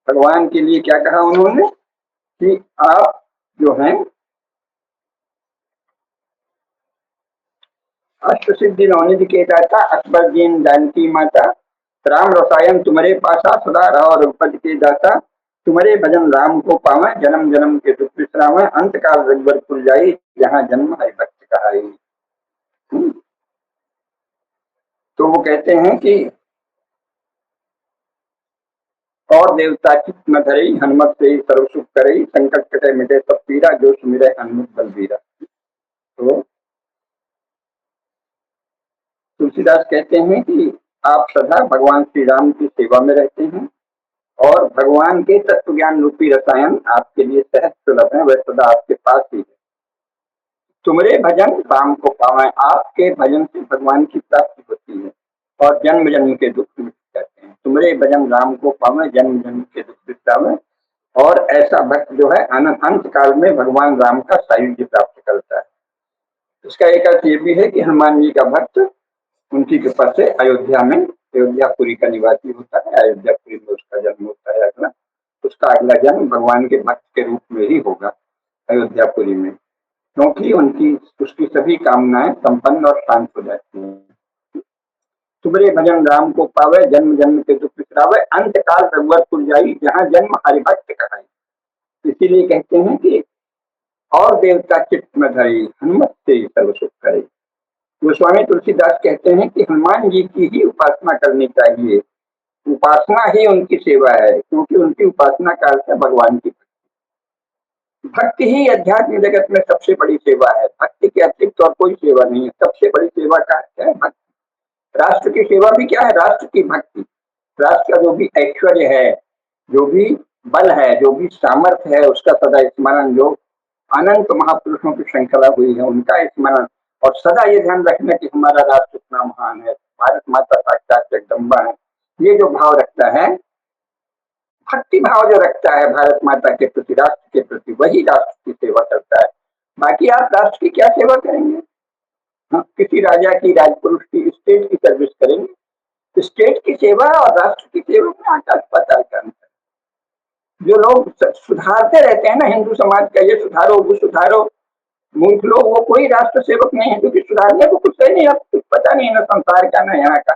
भगवान के लिए क्या कहा उन्होंने कि आप जो हैं अष्ट सिद्धि नवनिधि के दाता, असबर दीन जानकी माता, राम रसायन तुम्हारे पासा, सदा रहो रघुपति के दाता, तुम्हारे भजन राम को पावे, जन्म जन्म के दुख विश्राम, अंत काल रघुवर पुर जाई, जहाँ जन्म है भक्त कहाई। तो वो कहते हैं कि और देवता चित्त न धरई, हनुमत से सर्व सुख करई, संकट कटे मिटे सब पीरा, जो सुमिरै हनुमत बलबीरा। तो तुलसीदास कहते हैं कि आप सदा भगवान श्री राम की सेवा में रहते हैं और भगवान के तत्व ज्ञान रूपी रसायन आपके लिए सहज सुलभ है, वह सदा आपके पास ही है। तुम्हारे भजन राम को पावे, आपके भजन से भगवान की प्राप्ति होती है और जन्म जन्म के दुख मिट जाते हैं। तुम्हारे भजन राम को पावे, जन्म जन्म के दुख मिटावे, और ऐसा भक्त जो है अंत काल में भगवान राम का सायुज्य प्राप्त करता है। इसका एक अर्थ ये भी है कि हनुमान जी का भक्त उनकी कृपा से अयोध्यापुरी का निवासी होता है, अयोध्यापुरी में उसका जन्म होता है। अगला उसका अगला जन्म भगवान के भक्त के रूप में ही होगा अयोध्यापुरी में, क्योंकि उसकी सभी कामनाएं संपन्न और शांत हो जाती हैं। तुम्हारे भजन राम को पावे, जन्म जन्म के दुख बिसरावे, अंत काल रघुवरपुर जाई, जहाँ जन्म हरिभक्त कहाई। इसीलिए कहते हैं कि और देवता चित्त में धरी, हनुमत से सर्व सुख करे। गोस्वामी तुलसीदास कहते हैं कि हनुमान जी की ही उपासना करनी चाहिए, उपासना ही उनकी सेवा है, क्योंकि उनकी उपासना का अर्थ है भगवान की भक्ति ही अध्यात्म जगत में सबसे बड़ी सेवा है। भक्ति के अतिरिक्त और कोई सेवा नहीं है। सबसे बड़ी सेवा का है भक्ति। राष्ट्र की सेवा भी क्या है? राष्ट्र की भक्ति। राष्ट्र का जो भी ऐश्वर्य है, जो भी बल है, जो भी सामर्थ्य है, उसका सदा स्मरण, जो अनंत महापुरुषों की श्रृंखला हुई है उनका स्मरण, और सदा ये ध्यान रखना कि हमारा राष्ट्र इतना महान है, भारत माता साक्षात जगदम्बा है। ये जो भाव रखता है, भक्ति भाव जो रखता है भारत माता के प्रति, राष्ट्र के प्रति, वही राष्ट्र की सेवा करता है। बाकी आप राष्ट्र की क्या सेवा करेंगे? हाँ, किसी राजा की, राजपुरुष की, स्टेट की सर्विस करेंगे। स्टेट की सेवा और राष्ट्र की सेवा में आकाश पाताल का अंतर। जो लोग सुधारते रहते हैं ना हिंदू समाज का, ये सुधारो वो सुधारो, मूर्ख लोग, वो कोई राष्ट्र सेवक नहीं है, क्योंकि सुधारने को कुछ है नहीं, आपको कुछ पता नहीं है ना संसार का ना यहाँ का।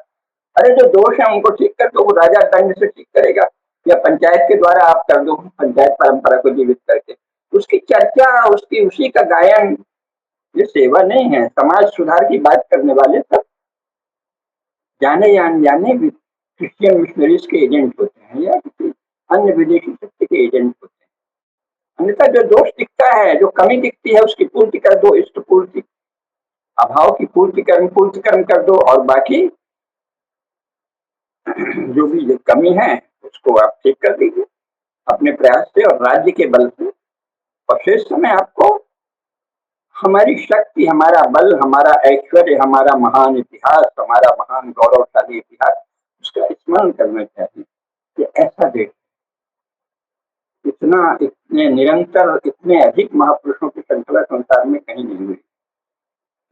अरे जो दोष है उनको ठीक कर दो, वो राजा दंड से ठीक करेगा, या पंचायत के द्वारा आप कर दो, पंचायत परंपरा को जीवित करके उसकी चर्चा, उसकी उसी का गायन, ये सेवा नहीं है। समाज सुधार की बात करने वाले सब जाने या अनजाने क्रिश्चियन मिशनरीज के एजेंट होते हैं, या किसी अन्य विदेशी शक्ति के एजेंट होते हैं। अन्यथा जो दोष दिखता है, जो कमी दिखती है, उसकी पूर्ति कर दो, इष्ट पूर्ति, अभाव की पूर्तिकरण कर दो, और बाकी जो भी कमी है उसको आप ठीक कर दीजिए अपने प्रयास से और राज्य के बल से। और शेष समय आपको हमारी शक्ति, हमारा बल, हमारा ऐश्वर्य, हमारा महान इतिहास, हमारा महान गौरवशाली इतिहास, उसका स्मरण करना चाहिए कि ऐसा देख इतने निरंतर, इतने अधिक महापुरुषों की श्रृंखला संसार में कहीं नहीं हुई।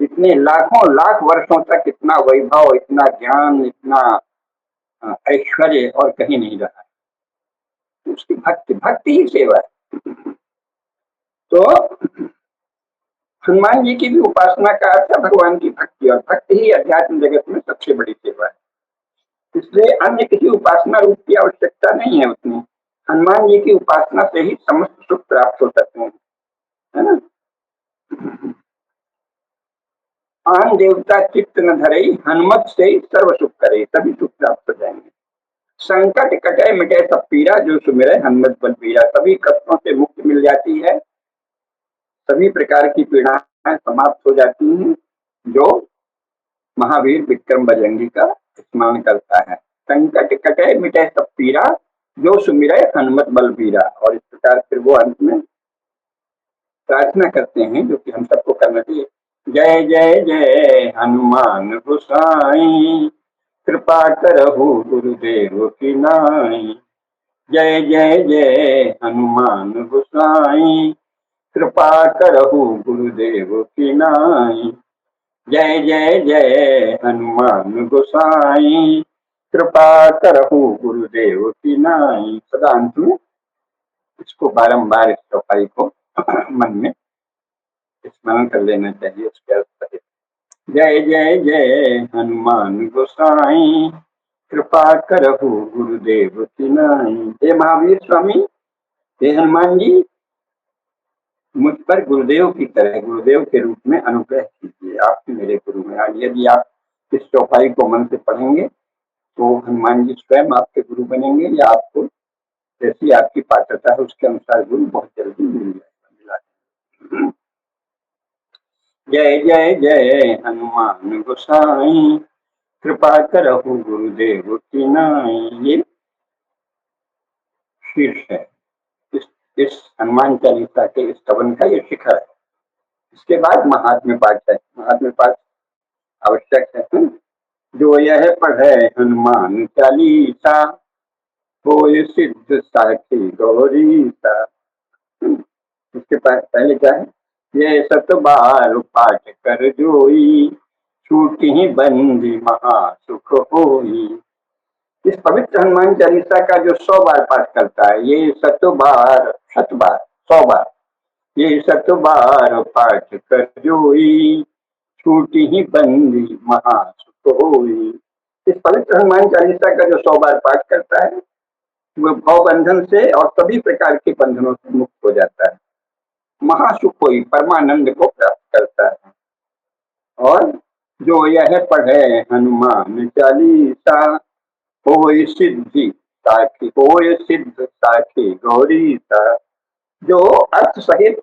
इतने लाखों लाख वर्षों तक इतना वैभव, इतना ज्ञान, इतना ऐश्वर्य और कहीं नहीं रहा है। उसकी भक्ति ही सेवा है। तो हनुमान जी की भी उपासना का अर्थ है भगवान की भक्ति, और भक्ति ही अध्यात्म जगत में सबसे बड़ी सेवा है। इसलिए अन्य किसी उपासना रूप की आवश्यकता नहीं है उसमें। हनुमान जी की उपासना से ही समस्त सुख प्राप्त हो सकते हैं, है ना। आन देवता चित्त न धरे, हनुमत से ही सर्व सुख करे, तभी सुख प्राप्त हो जाएंगे। संकट कटे मिटे सब पीरा, जो सुमिरे हनुमत बल पीरा। सभी कष्टों से मुक्ति मिल जाती है, सभी प्रकार की पीड़ाएं समाप्त हो जाती हैं, जो महावीर विक्रम बजरंगी का स्मरण करता है। संकट कटे मिटे सब पीरा, जो सुमिरे हनुमत बल पीरा। और इस प्रकार फिर वो अंत में प्रार्थना करते हैं, जो कि हम सबको करना चाहिए। जय जय जय हनुमान गोसाई, कृपा करहु गुरुदेव की नाई। जय जय जय हनुमान गोसाई, कृपा करहु गुरुदेव की नाई। जय जय जय हनुमान गोसाई, कृपा करहु गुरुदेव की नाई। सदा अंत में इसको बारंबार इस चौपाई को मन में स्मरण कर लेना चाहिए। उसके अर्थ है जय जय जय हनुमान गोसाई, कृपा करहु गुरुदेव की नाई। हे महावीर स्वामी, हे हनुमान जी, मुझ पर गुरुदेव की तरह, गुरुदेव के रूप में अनुग्रह कीजिए। आप मेरे गुरु में, आज यदि आप इस चौपाई को मन से पढ़ेंगे तो हनुमान जी स्वयं आपके गुरु बनेंगे, या आपको जैसी आपकी पात्रता है उसके अनुसार गुरु बहुत जल्दी मिल जाएगा। जय जय जय हनुमान गोसाई, कृपा करहु गुरुदेव की नाई। ये शीर्ष है इस इस हनुमान चालीसा के इस स्तवन का, ये शिखर है। इसके बाद महात्म्य पाठ है। महात्म्य पाठ आवश्यक है। जो यह पढ़े हनुमान चालीसा, होय सिद्ध साखी गौरी सा। इसके पहले क्या है, ये सत बार पाठ कर जोई, छूट ही बंदी महासुख होई। इस पवित्र हनुमान चालीसा का जो 100 बार पाठ करता है, ये 100 बार, 100 बार, ये 100 बार पाठ कर जोई, छूटी ही बंदी महासुख होई। इस पवित्र हनुमान चालीसा का जो 100 बार पाठ करता है, वह भव बंधन से और सभी प्रकार के बंधनों से मुक्त हो जाता है, महासुख होई, परमानंद को प्राप्त करता है। और जो यह पढ़े हनुमान चालीसा, होय सिद्धि साखी, होय सिद्ध साखी गौरी सा। जो अर्थ सहित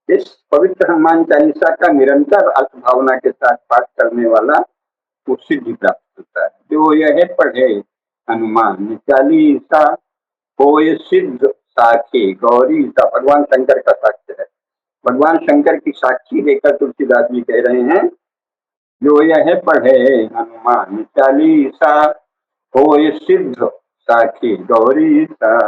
इस पवित्र हनुमान चालीसा का निरंतर अर्थ भावना के साथ पाठ करने वाला वो सिद्धि प्राप्त होता है। जो यह पढ़े हनुमान चालीसा, होय सिद्ध साखी गौरी सा। भगवान शंकर का साक्ष्य है, भगवान शंकर की साक्षी देकर तुलसीदास जी कह रहे हैं, जो यह पढ़े हनुमान चालीसा, होय सिद्ध साखी गौरी सा।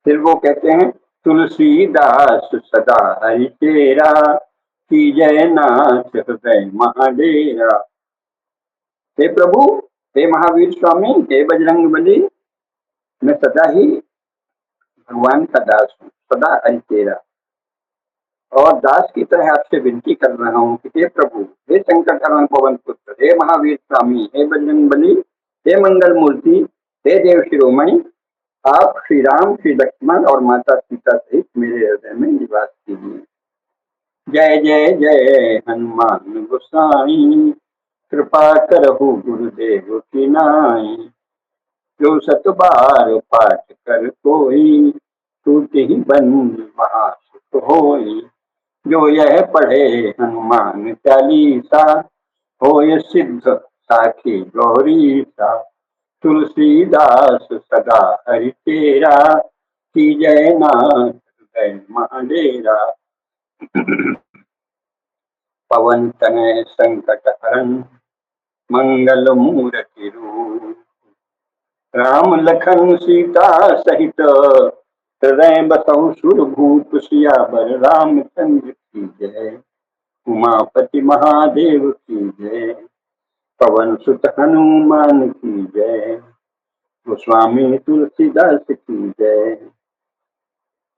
फिर वो कहते हैं, तुलसीदास सदा हरि तेरा, की जय नाथ हृदय महाडेरा। हे प्रभु, हे महावीर स्वामी, हे बजरंग बली, मैं सदा ही भगवान का दास हूँ, सदा हरि तेरा। और दास की तरह आपसे विनती कर रहा हूँ कि हे प्रभु, हे शंकर करण पवन पुत्र, हे महावीर स्वामी, हे बजरंग बली, हे मंगल मूर्ति, हे देव शिरोमणि, आप श्री राम, श्री लक्ष्मण और माता सीता सहित मेरे हृदय में निवास कीजिए। जय जय जय हनुमान गोसाई, कृपा करहु गुरुदेव की नाई। जो 100 बार पाठ कर कोई, टूट ही बंदी महासुख होई। जो यह पढ़े हनुमान चालीसा, होय सिद्ध साखी गौरी सा। तुलसीदास सदा हरि तेरा, की जय नाथ हृदय महाडेरा। पवन तनय संकट हरन, मंगल मूर्ति रूप। राम लखन सीता सहित, हृदय बसहु सुरभूप। सियावर रामचंद्र की जय, उमापति महादेव की जय। पवन सुत हनुमान की जय, गोस्वामी तुलसीदास की जय।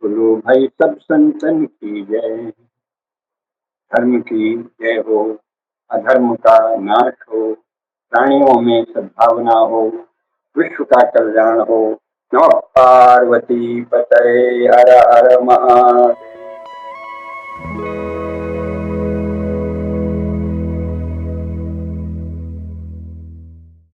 बोलो भाई सब संतन की जय। धर्म की जय हो, अधर्म का नाश हो, प्राणियों में सद्भावना हो, विश्व का कल्याण हो। नमः पार्वती पतये, हर हर महादेव।